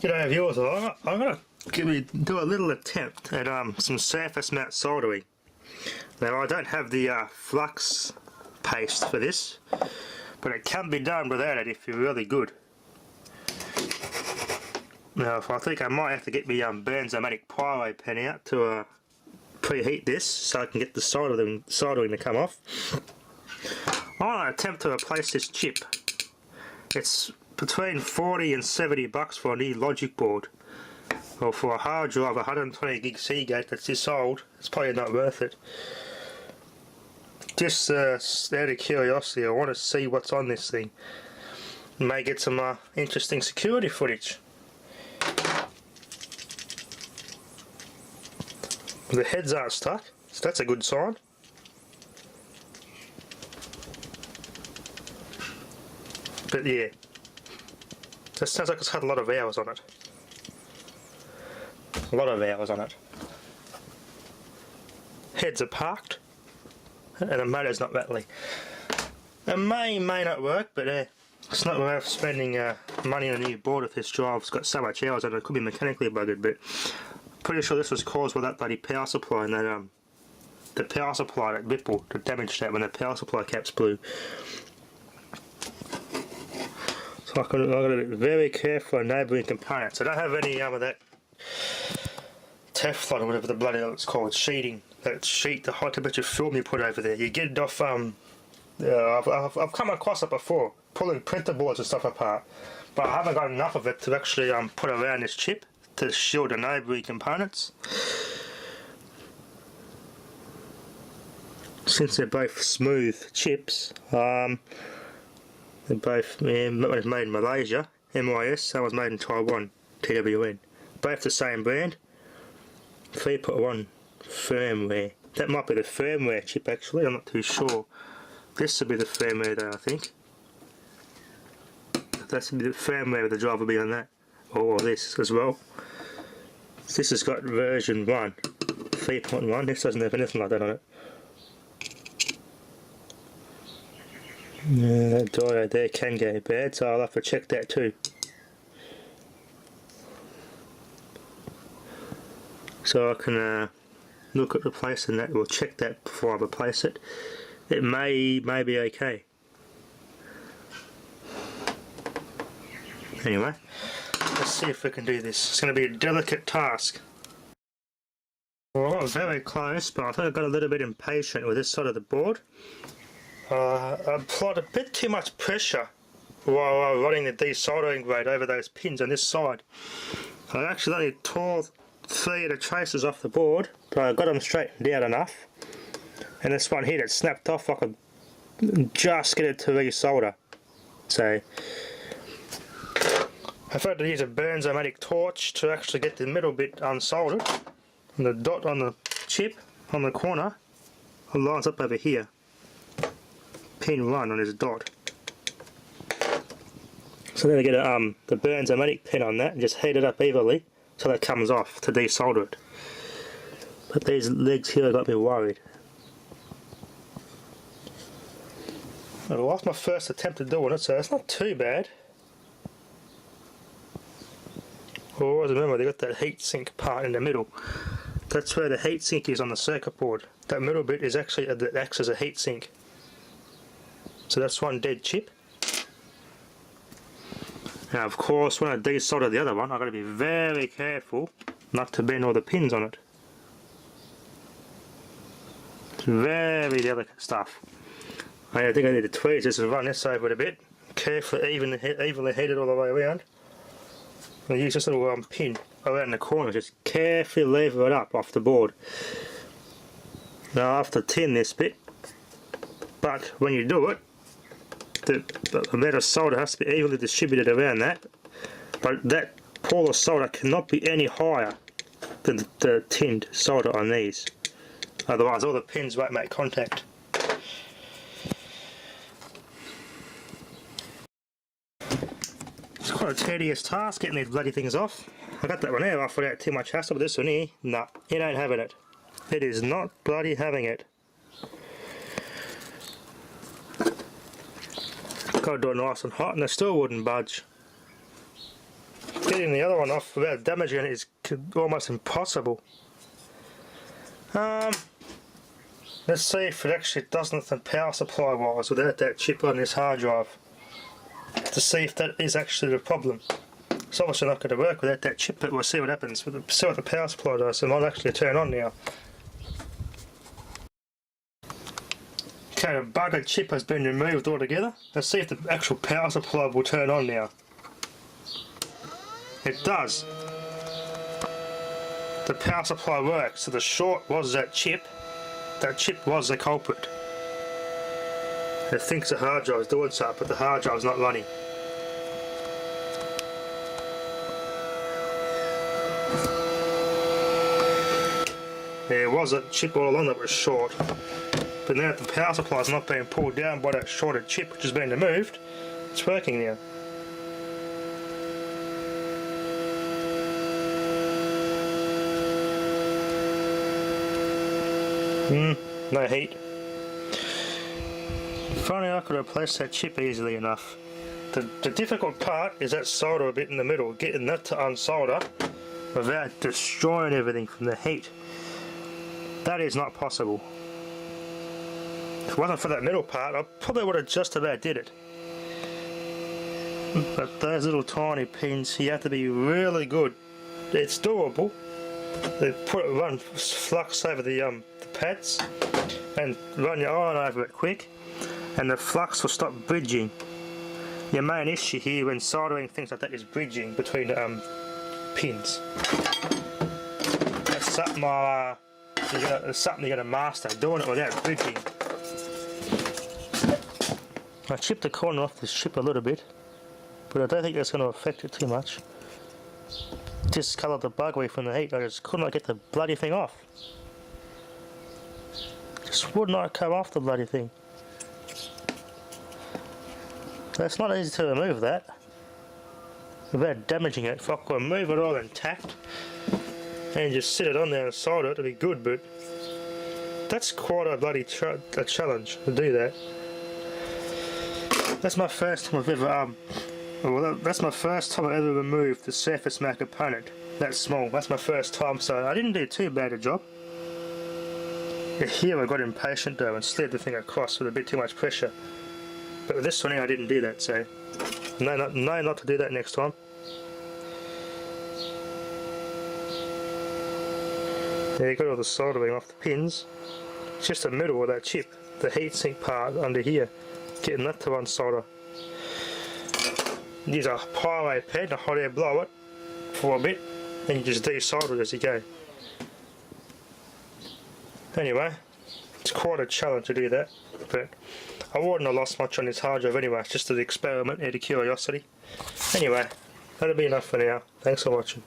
G'day viewers, I'm going to do a little attempt at some surface mount soldering. Now I don't have the flux paste for this, but it can be done without it if you're really good. Now I think I might have to get my benzomatic pyro pen out to preheat this so I can get the soldering to come off. I want to attempt to replace this chip. It's between 40 and 70 bucks for a new logic board, or for a hard drive 120 gig Seagate that's this old. It's probably not worth it. Just out of curiosity, I want to see what's on this thing. May get some interesting security footage. The heads aren't stuck, so that's a good sign. But yeah, that sounds like it's had a lot of hours on it. A lot of hours on it. Heads are parked, and the motor's not rattling. It may not work, but it's not worth spending money on a new board if this drive's got so much hours on it. It could be mechanically buggered, but I'm pretty sure this was caused by that bloody power supply, and that the power supply that rippled, that damaged that when the power supply caps blew. So I've got to be very careful on neighbouring components. I don't have any of that Teflon or whatever the bloody hell it's called, sheeting. That sheet, the high temperature film you put over there. You get it off, I've come across it before, pulling printer boards and stuff apart. But I haven't got enough of it to actually put around this chip to shield the neighbouring components. Since they're both smooth chips, they're both, one was made in Malaysia, MIS, that was made in Taiwan, TWN. Both the same brand, 3.1 firmware. That might be the firmware chip actually, I'm not too sure. This would be the firmware though, I think. That would be the firmware of the drive will be on that. Or this as well. This has got version 1, 3.1, this doesn't have anything like that on it. That diode there can go bad, so I'll have to check that too. So I can look at replacing that, or check that before I replace it. It may be okay. Anyway, let's see if we can do this. It's going to be a delicate task. Well, I was very close, but I think I got a little bit impatient with this side of the board. I applied a bit too much pressure while running the desoldering blade over those pins on this side. I actually only tore 3 of the traces off the board, but I got them straightened out enough. And this one here that snapped off, I could just get it to resolder. So I've had to use a benzomatic torch to actually get the middle bit unsoldered. And the dot on the chip on the corner lines up over here. Pin 1 on his dot. So then I get the benzomatic pin on that and just heat it up evenly so that comes off to desolder it. But these legs here got me worried. Well, it was my first attempt at doing it, so it's not too bad. Always remember they got that heatsink part in the middle. That's where the heatsink is on the circuit board. That middle bit is actually that acts as a heatsink. So that's one dead chip. Now of course when I desolder the other one I've got to be very careful not to bend all the pins on it. It's very delicate stuff. I think I need to tweeze this and run this over it a bit. Carefully, evenly heat it all the way around. And use this little pin around the corner, just carefully lever it up off the board. Now I have to tin this bit, but when you do it, the amount of solder has to be evenly distributed around that, but that pool of solder cannot be any higher than the tinned solder on these, otherwise all the pins won't make contact. It's quite a tedious task getting these bloody things off. I got that one there off without too much hassle, but this one here, nah, it ain't having it. It is not bloody having it. Got to do it nice and hot and it still wouldn't budge. getting the other one off without damaging it is almost impossible. Let's see if it actually does nothing power supply wise without that chip on this hard drive, to see if that is actually the problem. It's obviously not going to work without that chip, but we'll see what happens. See what the power supply does. It might actually turn on now. Okay, the buggered chip has been removed altogether. Let's see if the actual power supply will turn on now. It does. The power supply works, so the short was that chip. That chip was the culprit. It thinks the hard drive is doing something, but the hard drive is not running. There was a chip all along that was short, but now that the power supply is not being pulled down by that shorted chip which has been removed, it's working now. No heat. If only I could replace that chip easily enough. The difficult part is that solder bit in the middle, getting that to unsolder without destroying everything from the heat. That is not possible. If it wasn't for that middle part, I probably would have just about did it. But those little tiny pins, you have to be really good. It's doable. They run flux over the pads and run your iron over it quick, and the flux will stop bridging. Your main issue here when soldering things like that is bridging between the pins. That's something you're going to master, doing it without bridging. I chipped the corner off this chip a little bit, but I don't think that's going to affect it too much. Discoloured the buggery from the heat. I just could not get the bloody thing off. Just would not come off the bloody thing. It's not easy to remove that without damaging it. If I could remove it all intact and just sit it on there and solder it, it'd be good, but that's quite a bloody challenge to do that. That's my first time I've ever that's my first time I ever removed the surface mount component that small. That's my first time, so I didn't do too bad a job. Here I got impatient though and slid the thing across with a bit too much pressure. But with this one here I didn't do that, so no, not to do that next time. There you got all the soldering off the pins. It's just the middle of that chip, the heatsink part under here, getting that to unsolder. Use a highway pen to hot air blow it for a bit, and you just desolder it as you go. Anyway, it's quite a challenge to do that, but I wouldn't have lost much on this hard drive anyway. It's just an experiment out of curiosity. Anyway, that'll be enough for now. Thanks for watching.